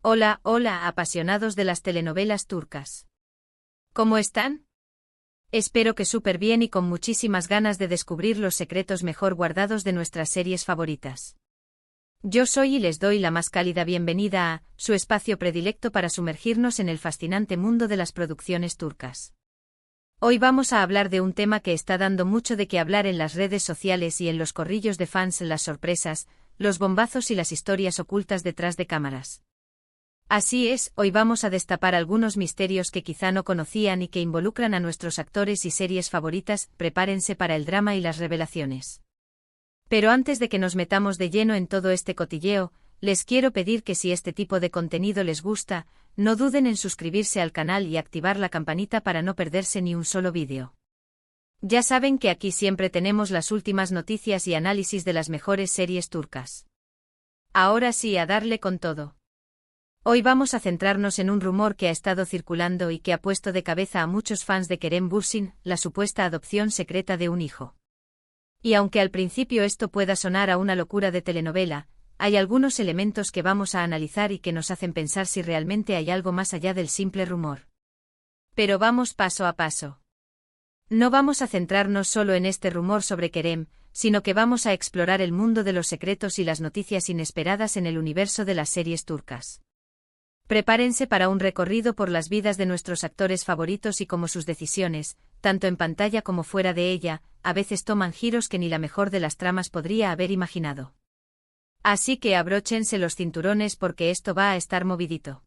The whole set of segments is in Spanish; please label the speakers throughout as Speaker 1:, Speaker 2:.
Speaker 1: Hola, hola, apasionados de las telenovelas turcas. ¿Cómo están? Espero que súper bien y con muchísimas ganas de descubrir los secretos mejor guardados de nuestras series favoritas. Yo soy y les doy la más cálida bienvenida a su espacio predilecto para sumergirnos en el fascinante mundo de las producciones turcas. Hoy vamos a hablar de un tema que está dando mucho de qué hablar en las redes sociales y en los corrillos de fans: las sorpresas, los bombazos y las historias ocultas detrás de cámaras. Así es, hoy vamos a destapar algunos misterios que quizá no conocían y que involucran a nuestros actores y series favoritas. Prepárense para el drama y las revelaciones. Pero antes de que nos metamos de lleno en todo este cotilleo, les quiero pedir que si este tipo de contenido les gusta, no duden en suscribirse al canal y activar la campanita para no perderse ni un solo vídeo. Ya saben que aquí siempre tenemos las últimas noticias y análisis de las mejores series turcas. Ahora sí, a darle con todo. Hoy vamos a centrarnos en un rumor que ha estado circulando y que ha puesto de cabeza a muchos fans de Kerem Bürsin: la supuesta adopción secreta de un hijo. Y aunque al principio esto pueda sonar a una locura de telenovela, hay algunos elementos que vamos a analizar y que nos hacen pensar si realmente hay algo más allá del simple rumor. Pero vamos paso a paso. No vamos a centrarnos solo en este rumor sobre Kerem, sino que vamos a explorar el mundo de los secretos y las noticias inesperadas en el universo de las series turcas. Prepárense para un recorrido por las vidas de nuestros actores favoritos y cómo sus decisiones, tanto en pantalla como fuera de ella, a veces toman giros que ni la mejor de las tramas podría haber imaginado. Así que abróchense los cinturones porque esto va a estar movidito.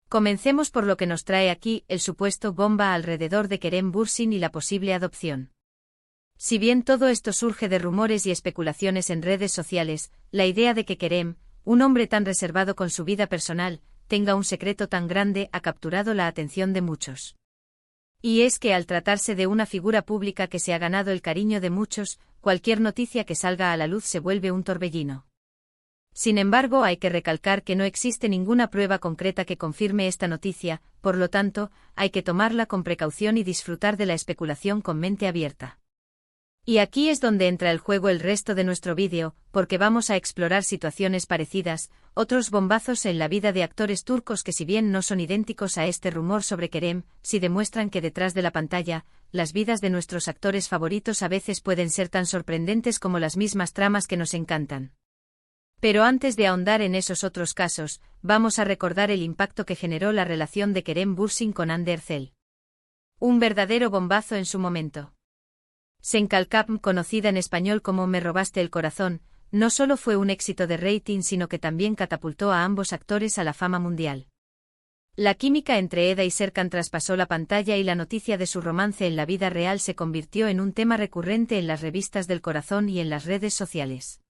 Speaker 1: Comencemos por lo que nos trae aquí: el supuesto bomba alrededor de Kerem Bürsin y la posible adopción. Si bien todo esto surge de rumores y especulaciones en redes sociales, la idea de que Kerem, un hombre tan reservado con su vida personal, tenga un secreto tan grande ha capturado la atención de muchos. Y es que al tratarse de una figura pública que se ha ganado el cariño de muchos, cualquier noticia que salga a la luz se vuelve un torbellino. Sin embargo, hay que recalcar que no existe ninguna prueba concreta que confirme esta noticia, por lo tanto, hay que tomarla con precaución y disfrutar de la especulación con mente abierta. Y aquí es donde entra en juego el resto de nuestro vídeo, porque vamos a explorar situaciones parecidas, otros bombazos en la vida de actores turcos que, si bien no son idénticos a este rumor sobre Kerem, sí demuestran que detrás de la pantalla, las vidas de nuestros actores favoritos a veces pueden ser tan sorprendentes como las mismas tramas que nos encantan. Pero antes de ahondar en esos otros casos, vamos a recordar el impacto que generó la relación de Kerem Bürsin con Hande Erçel. Un verdadero bombazo en su momento. Senkalkam, conocida en español como Me robaste el corazón, no solo fue un éxito de rating sino que también catapultó a ambos actores a la fama mundial. La química entre Eda y Serkan traspasó la pantalla y la noticia de su romance en la vida real se convirtió en un tema recurrente en las revistas del corazón y en las redes sociales.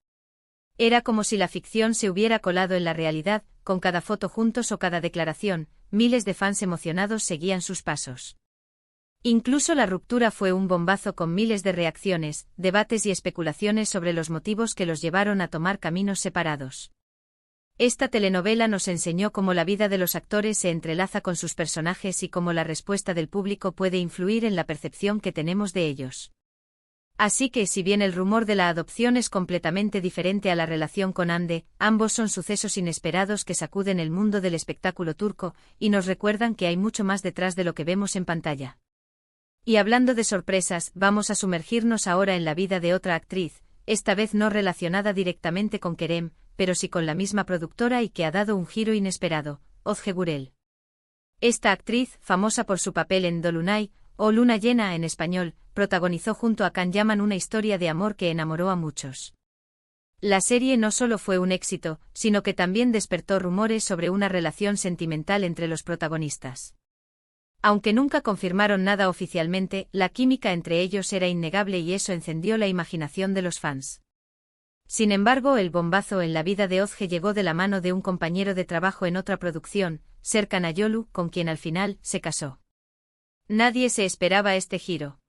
Speaker 1: Era como si la ficción se hubiera colado en la realidad, con cada foto juntos o cada declaración, miles de fans emocionados seguían sus pasos. Incluso la ruptura fue un bombazo con miles de reacciones, debates y especulaciones sobre los motivos que los llevaron a tomar caminos separados. Esta telenovela nos enseñó cómo la vida de los actores se entrelaza con sus personajes y cómo la respuesta del público puede influir en la percepción que tenemos de ellos. Así que, si bien el rumor de la adopción es completamente diferente a la relación con Hande, ambos son sucesos inesperados que sacuden el mundo del espectáculo turco y nos recuerdan que hay mucho más detrás de lo que vemos en pantalla. Y hablando de sorpresas, vamos a sumergirnos ahora en la vida de otra actriz, esta vez no relacionada directamente con Kerem, pero sí con la misma productora y que ha dado un giro inesperado: Özge Gürel. Esta actriz, famosa por su papel en Dolunay, o Luna Llena en español, protagonizó junto a Can Yaman una historia de amor que enamoró a muchos. La serie no solo fue un éxito, sino que también despertó rumores sobre una relación sentimental entre los protagonistas. Aunque nunca confirmaron nada oficialmente, la química entre ellos era innegable y eso encendió la imaginación de los fans. Sin embargo, el bombazo en la vida de Özge llegó de la mano de un compañero de trabajo en otra producción, Serkan Ayolu, con quien al final se casó. Nadie se esperaba este giro.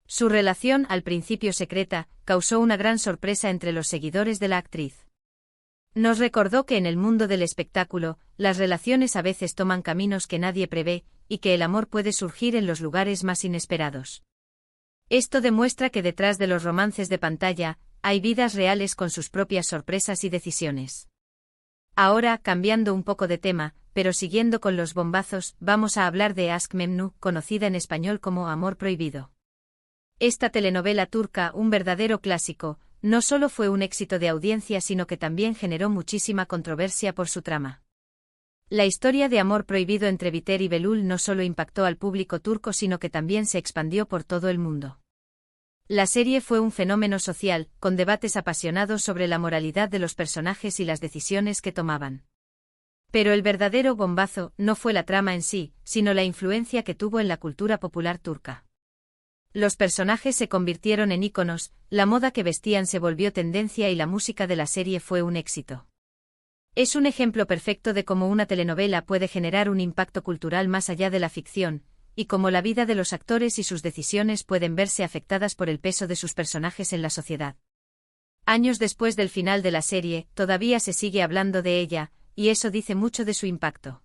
Speaker 1: Su relación, al principio secreta, causó una gran sorpresa entre los seguidores de la actriz. Nos recordó que en el mundo del espectáculo, las relaciones a veces toman caminos que nadie prevé, y que el amor puede surgir en los lugares más inesperados. Esto demuestra que detrás de los romances de pantalla, hay vidas reales con sus propias sorpresas y decisiones. Ahora, cambiando un poco de tema, pero siguiendo con los bombazos, vamos a hablar de Aşk Memnu, conocida en español como Amor Prohibido. Esta telenovela turca, un verdadero clásico, no solo fue un éxito de audiencia sino que también generó muchísima controversia por su trama. La historia de amor prohibido entre Biter y Belul no solo impactó al público turco sino que también se expandió por todo el mundo. La serie fue un fenómeno social, con debates apasionados sobre la moralidad de los personajes y las decisiones que tomaban. Pero el verdadero bombazo no fue la trama en sí, sino la influencia que tuvo en la cultura popular turca. Los personajes se convirtieron en íconos, la moda que vestían se volvió tendencia y la música de la serie fue un éxito. Es un ejemplo perfecto de cómo una telenovela puede generar un impacto cultural más allá de la ficción, y cómo la vida de los actores y sus decisiones pueden verse afectadas por el peso de sus personajes en la sociedad. Años después del final de la serie, todavía se sigue hablando de ella, y eso dice mucho de su impacto.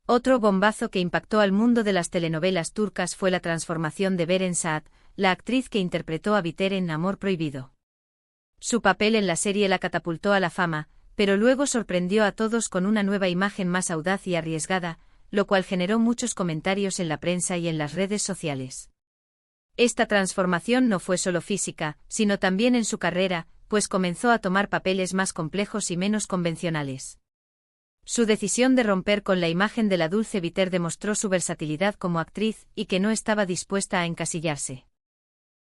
Speaker 1: Otro bombazo que impactó al mundo de las telenovelas turcas fue la transformación de Beren Saat, la actriz que interpretó a Biter en Amor Prohibido. Su papel en la serie la catapultó a la fama, pero luego sorprendió a todos con una nueva imagen más audaz y arriesgada, lo cual generó muchos comentarios en la prensa y en las redes sociales. Esta transformación no fue solo física, sino también en su carrera, pues comenzó a tomar papeles más complejos y menos convencionales. Su decisión de romper con la imagen de la dulce Biter demostró su versatilidad como actriz y que no estaba dispuesta a encasillarse.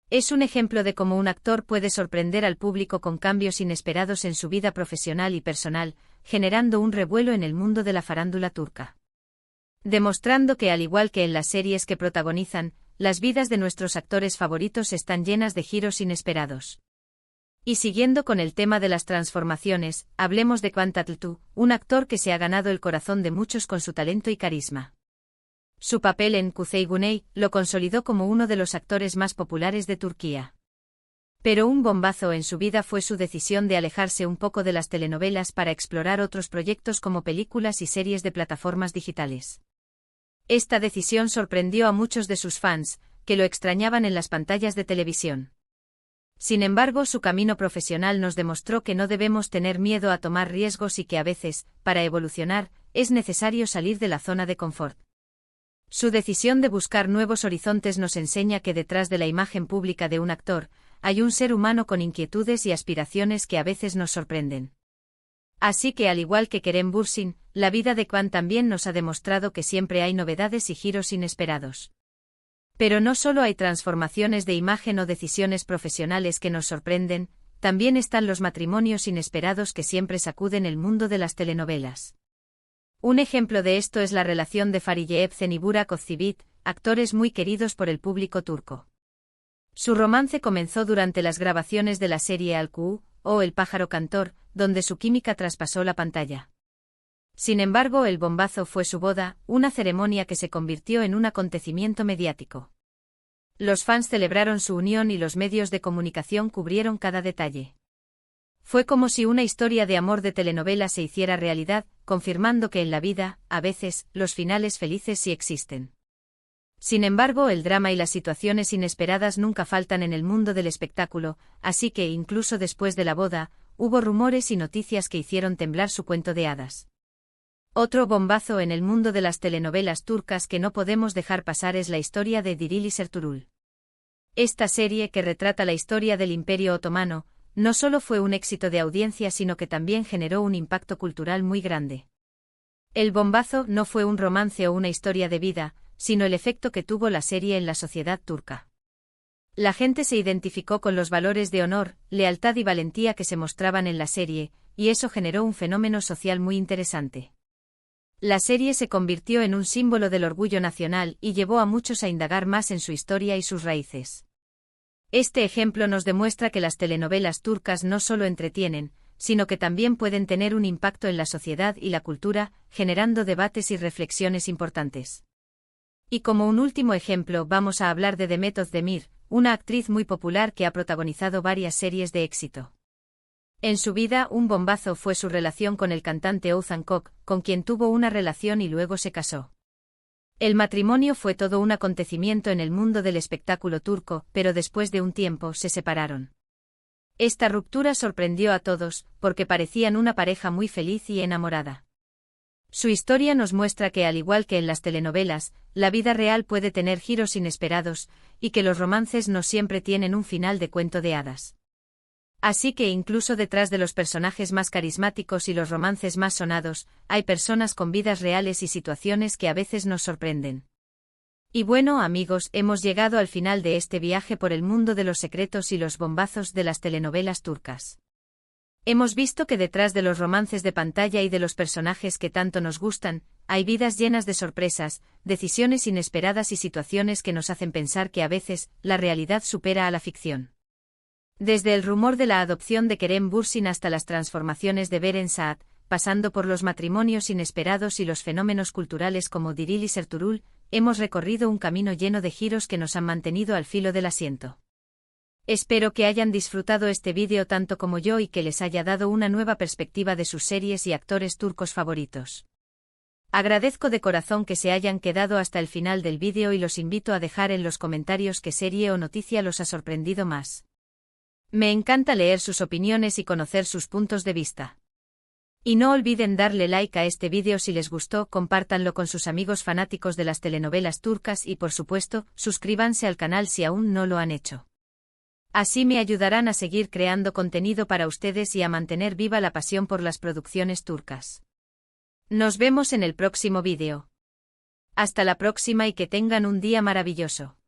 Speaker 1: Es un ejemplo de cómo un actor puede sorprender al público con cambios inesperados en su vida profesional y personal, generando un revuelo en el mundo de la farándula turca. Demostrando que al igual que en las series que protagonizan, las vidas de nuestros actores favoritos están llenas de giros inesperados. Y siguiendo con el tema de las transformaciones, hablemos de Kaan Tatlıtuğ, un actor que se ha ganado el corazón de muchos con su talento y carisma. Su papel en Kuzey Güney lo consolidó como uno de los actores más populares de Turquía. Pero un bombazo en su vida fue su decisión de alejarse un poco de las telenovelas para explorar otros proyectos como películas y series de plataformas digitales. Esta decisión sorprendió a muchos de sus fans, que lo extrañaban en las pantallas de televisión. Sin embargo, su camino profesional nos demostró que no debemos tener miedo a tomar riesgos y que a veces, para evolucionar, es necesario salir de la zona de confort. Su decisión de buscar nuevos horizontes nos enseña que detrás de la imagen pública de un actor, hay un ser humano con inquietudes y aspiraciones que a veces nos sorprenden. Así que al igual que Kerem Bürsin, la vida de Kaan también nos ha demostrado que siempre hay novedades y giros inesperados. Pero no solo hay transformaciones de imagen o decisiones profesionales que nos sorprenden, también están los matrimonios inesperados que siempre sacuden el mundo de las telenovelas. Un ejemplo de esto es la relación de Fariye Evcen y Burak Özçivit, actores muy queridos por el público turco. Su romance comenzó durante las grabaciones de la serie Al Kuğu, o El pájaro cantor, donde su química traspasó la pantalla. Sin embargo, el bombazo fue su boda, una ceremonia que se convirtió en un acontecimiento mediático. Los fans celebraron su unión y los medios de comunicación cubrieron cada detalle. Fue como si una historia de amor de telenovela se hiciera realidad, confirmando que en la vida, a veces, los finales felices sí existen. Sin embargo, el drama y las situaciones inesperadas nunca faltan en el mundo del espectáculo, así que incluso después de la boda, hubo rumores y noticias que hicieron temblar su cuento de hadas. Otro bombazo en el mundo de las telenovelas turcas que no podemos dejar pasar es la historia de Dirilis Ertuğrul. Esta serie que retrata la historia del Imperio Otomano, no solo fue un éxito de audiencia sino que también generó un impacto cultural muy grande. El bombazo no fue un romance o una historia de vida, sino el efecto que tuvo la serie en la sociedad turca. La gente se identificó con los valores de honor, lealtad y valentía que se mostraban en la serie, y eso generó un fenómeno social muy interesante. La serie se convirtió en un símbolo del orgullo nacional y llevó a muchos a indagar más en su historia y sus raíces. Este ejemplo nos demuestra que las telenovelas turcas no solo entretienen, sino que también pueden tener un impacto en la sociedad y la cultura, generando debates y reflexiones importantes. Y como un último ejemplo vamos a hablar de Demet Özdemir, una actriz muy popular que ha protagonizado varias series de éxito. En su vida un bombazo fue su relación con el cantante Oğuzhan Koç, con quien tuvo una relación y luego se casó. El matrimonio fue todo un acontecimiento en el mundo del espectáculo turco, pero después de un tiempo se separaron. Esta ruptura sorprendió a todos, porque parecían una pareja muy feliz y enamorada. Su historia nos muestra que, al igual que en las telenovelas, la vida real puede tener giros inesperados, y que los romances no siempre tienen un final de cuento de hadas. Así que incluso detrás de los personajes más carismáticos y los romances más sonados, hay personas con vidas reales y situaciones que a veces nos sorprenden. Y bueno, amigos, hemos llegado al final de este viaje por el mundo de los secretos y los bombazos de las telenovelas turcas. Hemos visto que detrás de los romances de pantalla y de los personajes que tanto nos gustan, hay vidas llenas de sorpresas, decisiones inesperadas y situaciones que nos hacen pensar que a veces, la realidad supera a la ficción. Desde el rumor de la adopción de Kerem Bürsin hasta las transformaciones de Beren Saat, pasando por los matrimonios inesperados y los fenómenos culturales como Dirilis Ertuğrul, hemos recorrido un camino lleno de giros que nos han mantenido al filo del asiento. Espero que hayan disfrutado este vídeo tanto como yo y que les haya dado una nueva perspectiva de sus series y actores turcos favoritos. Agradezco de corazón que se hayan quedado hasta el final del vídeo y los invito a dejar en los comentarios qué serie o noticia los ha sorprendido más. Me encanta leer sus opiniones y conocer sus puntos de vista. Y no olviden darle like a este vídeo si les gustó, compártanlo con sus amigos fanáticos de las telenovelas turcas y por supuesto, suscríbanse al canal si aún no lo han hecho. Así me ayudarán a seguir creando contenido para ustedes y a mantener viva la pasión por las producciones turcas. Nos vemos en el próximo vídeo. Hasta la próxima y que tengan un día maravilloso.